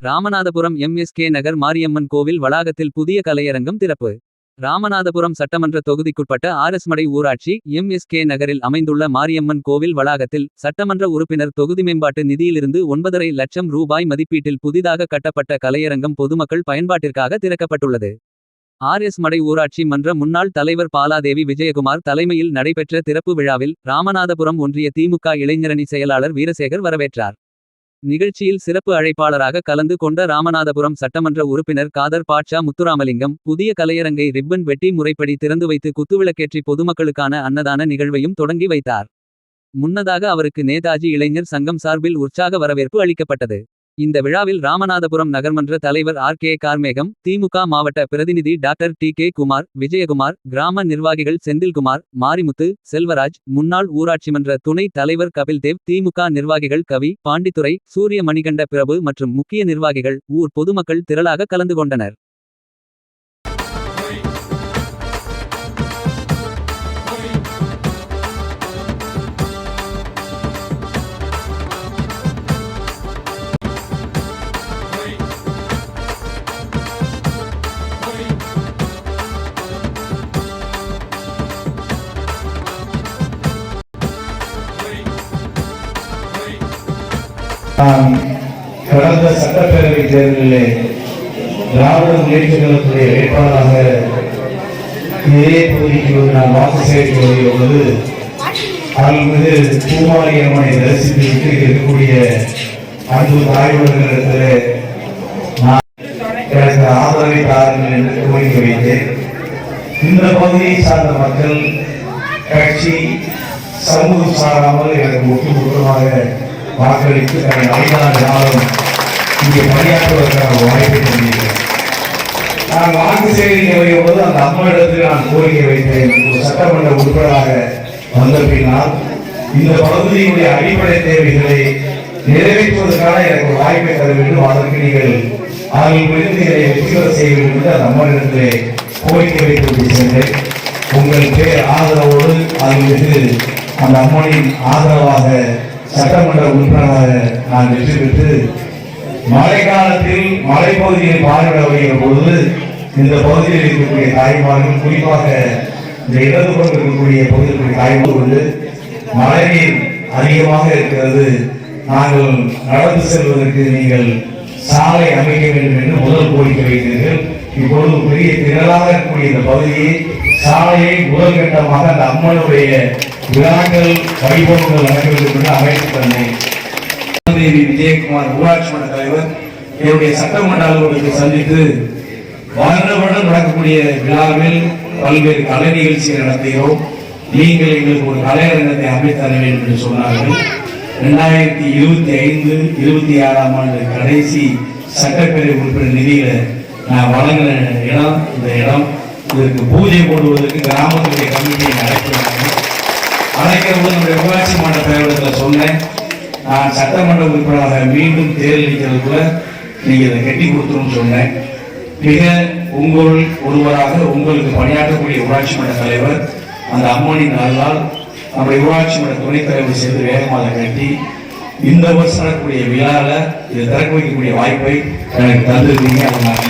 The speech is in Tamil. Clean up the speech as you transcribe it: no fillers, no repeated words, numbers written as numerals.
ராமநாதபுரம் எம்.எஸ்.கே. நகர் மாரியம்மன் கோவில் வளாகத்தில் புதிய கலையரங்கம் திறப்பு. ராமநாதபுரம் சட்டமன்ற தொகுதிக்குட்பட்ட ஆர்எஸ்மடை ஊராட்சி எம்.எஸ்.கே. நகரில் அமைந்துள்ள மாரியம்மன் கோவில் வளாகத்தில் சட்டமன்ற உறுப்பினர் தொகுதி மேம்பாட்டு நிதியிலிருந்து 9.5 லட்சம் ரூபாய் மதிப்பீட்டில் புதிதாக கட்டப்பட்ட கலையரங்கம் பொதுமக்கள் பயன்பாட்டிற்காக திறக்கப்பட்டுள்ளது. ஆர்எஸ்மடை ஊராட்சி மன்ற முன்னாள் தலைவர் பாலாதேவி விஜயகுமார் தலைமையில் நடைபெற்ற திறப்பு விழாவில் ராமநாதபுரம் ஒன்றிய திமுக இளைஞரணி செயலாளர் வீரசேகர் வரவேற்றார். நிகழ்ச்சியில் சிறப்பு அழைப்பாளராக கலந்து கொண்ட ராமநாதபுரம் சட்டமன்ற உறுப்பினர் காதர் பாட்ஷா முத்துராமலிங்கம் புதிய கலையரங்கை ரிப்பன் வெட்டி முறைப்படி திறந்து வைத்து குத்துவிளக்கேற்றி பொதுமக்களுக்கான அன்னதான நிகழ்வையும் தொடங்கி வைத்தார். முன்னதாக அவருக்கு நேதாஜி இளைஞர் சங்கம் சார்பில் உற்சாக வரவேற்பு அளிக்கப்பட்டது. இந்த விழாவில் ராமநாதபுரம் நகர்மன்ற தலைவர் ஆர்.கே. கார்மேகம், திமுக மாவட்ட பிரதிநிதி டாக்டர் டி.கே. குமார், விஜயகுமார், கிராம நிர்வாகிகள் செந்தில்குமார், மாரிமுத்து, செல்வராஜ், முன்னாள் ஊராட்சிமன்ற துணை தலைவர் கபில்தேவ், திமுக நிர்வாகிகள் கவி, பாண்டித்துரை, சூரிய மணிகண்ட பிரபு மற்றும் முக்கிய நிர்வாகிகள், ஊர் பொதுமக்கள் திரளாக கலந்து கொண்டனர். நான் கடந்த சட்டப்பேரவை தேர்தலிலே திராவிட முன்னேற்றக் கழகத்துடைய வேட்பாளராக இதே பகுதிக்கு நான் வாக்கு சேகரித்து வருகிறது. அருள்மிகு பூமாரி அம்மனை தரிசித்து இருக்கக்கூடிய அன்பு தாய்மார்களிடத்திலே நான் எனக்கு ஆதரவை தாருங்கள் என்று கோரிக்கை வைத்தேன். இந்த பகுதியை சார்ந்த மக்கள் கட்சி சமூகம் சாராமல் எனக்கு ஒட்டுமொத்தமாக வாக்களித்து தனது 5 ஆண்டு காலம் இங்கே பணியாற்றுவதற்கான வாய்ப்பை தந்திருக்கிறேன். நான் வாக்கு சேகரிக்க வரும்போது அந்த அம்மாவிடத்தில் நான் கோரிக்கை வைத்தேன். ஒரு சட்டமன்ற உறுப்பினராக வந்த பின்னால் இந்த பகுதியினுடைய அடிப்படை தேவைகளை நிறைவேற்றுவதற்கான எனக்கு ஒரு வாய்ப்பை தர வேண்டும். அதற்கு நீங்கள் அவர்கள் குறித்து இதை வெற்றிபெற செய்ய வேண்டும் என்று அந்த அம்மாவிடத்திலே கோரிக்கை வைத்து சென்றேன். உங்கள் பேர் ஆதரவோடு அவர்களுக்கு அந்த அம்மனின் ஆதரவாக சட்டமன்ற உறுப்பினராக நான் வெற்றி பெற்று மழைக்காலத்தில் மலைப்பகுதியில் பார்வையிட வருகிற பொழுது இந்த பகுதியில் இருக்கக்கூடிய தாய்மார்கள், குறிப்பாக இந்த இடதுபுறம் இருக்கக்கூடிய பகுதியில் இருக்கக்கூடிய தாய்மார்கள் மழைநீர் அதிகமாக இருக்கிறது, நாங்கள் நடந்து செல்வதற்கு நீங்கள் சாலை அமைக்க வேண்டும் என்று முதல் கோரிக்கை வைத்தீர்கள். இப்பொழுது பெரிய திரளாக இருக்கக்கூடிய இந்த பகுதியை சாலையை முதல் கட்டமாக அந்த அம்மனுடைய விழாக்கள் வைபவங்கள் நடக்க வேண்டும் என்று அமைத்து தந்தேன். விஜயகுமார் ஊராட்சி மன்ற தலைவர் என்னுடைய சட்டமன்ற அலுவலகத்தை சந்தித்து வருடம் நடக்கக்கூடிய விழாவில் பல்வேறு கலை நிகழ்ச்சிகள் நடத்துகிறோம், நீங்கள் எங்களுக்கு ஒரு கலையரங்கத்தை அமைத்தர வேண்டும் என்று சொன்னார்கள். 2025, 26ஆம் ஆண்டு கடைசி சட்டப்பேரவை உறுப்பினர் நிதியில நான் வழங்கின இடம் இந்த இடம். இதற்கு பூஜை போடுவதற்கு கிராமத்துடைய கமிட்டியை அழைக்கிற போது நம்முடைய ஊராட்சி மன்ற தலைவரத்தில் சொன்னேன், நான் சட்டமன்ற உறுப்பினராக மீண்டும் தேர்தலிக்கிறதுக்குள்ள நீங்க இதை கட்டி கொடுத்துருன்னு சொன்னேன். மிக உங்கள் ஒருவராக உங்களுக்கு பணியாற்றக்கூடிய ஊராட்சி மன்ற தலைவர் அந்த அம்மனின் அருளால் நம்முடைய ஊராட்சி மன்ற துணைத் தலைவர் சேர்ந்து வேகமாக கட்டி இந்த வருஷம் நடக்கக்கூடிய விழாவில் இதை திறக்க வைக்கக்கூடிய வாய்ப்பை எனக்கு தந்திருக்கீங்க. அதை நான்